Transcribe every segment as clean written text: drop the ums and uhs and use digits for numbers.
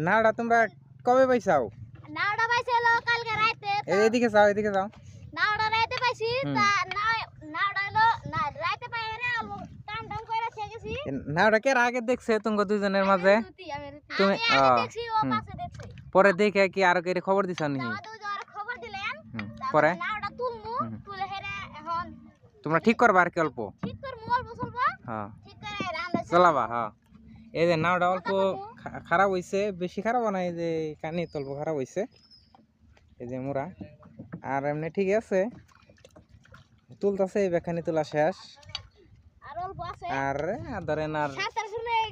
নাওটা তোমরা কবে পাইছাও? নাওটা পাইছিল কালকে রাতে। এদিকে যাও, এদিকে যাও। নাওটা রাতে পাইছি, তা নাওটা হলো না রাতে পাই রে টান টান কইরা গেছি। নাওটা কে আগে দেখছে তোমরা দুজনের মাঝে? তুমি দেখছি, ও পাশে দেখছে। পরে দেখে কি আর কে খবর দিছাও নাকি? খবর দিলেন। পরে নাওটা তুলমু, তুলে হেরে এখন তোমরা ঠিক করবা আর কি অল্প? ঠিক করমু, অল্প স্বল্প। হ্যাঁ, ঠিক করে আমরা চালাবা। হ্যাঁ, এই যে নাওটা অল্প খারাপ হইছে, বেশি খারাপ না, এই যে কানি অল্প খারাপ হইছে, এই যে মোরা। আর এমনি ঠিক আছে, তুলতাছে, বেখানি তোলা শেষ। আর অল্প আছে। আর ধরেন আর 7টার সময়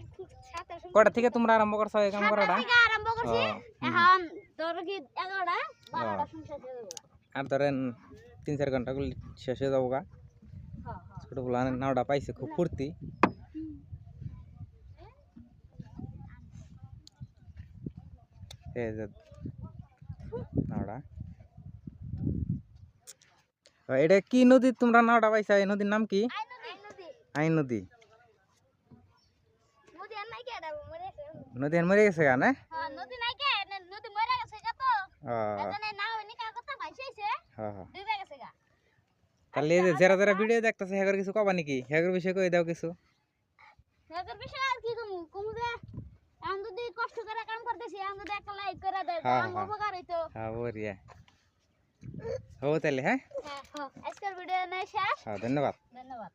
কয়টা থেকে তোমরা আরম্ভ করছো এই কাম করাটা? থেকে আরম্ভ করছি, এখন তোর কি 11টা 12টা শেষ হয়ে যাবে। আর ধরেন 3-4 ঘন্টা গুলি শেষ হয়ে যাবো গা। ছোট ফুলান নাওটা পাইছে খুব ফুর্তি। এই যে নাওটা, এটা কি নদী তোমরা নাওটা পাইছা? এই নদীর নাম কি? আই নদী। নদী আর মরে গেছে গানে? নদী নাই কে, নদী মরে গেছে গা তো। এজন্য নাও নি কা কথা ভাইছাইছে। ডুবে গেছে গা। তাহলে এই যে যারা যারা ভিডিও দেখতাছে হেগর কিছু কবা নাকি? হেগর বিষয়ে কই দাও কিছু। হেগর বিষয়ে আর কি কমু যে আমি যদি কষ্ট করে কাম করতেছি, আমি যদি একটা লাইক করে দেই, আমার উপকার হইতো। হ্যাঁ বরিয়া। হো তাহলে হ্যাঁ? হ্যাঁ, আজকের ভিডিও নাই শেষ। হ্যাঁ, ধন্যবাদ। ধন্যবাদ।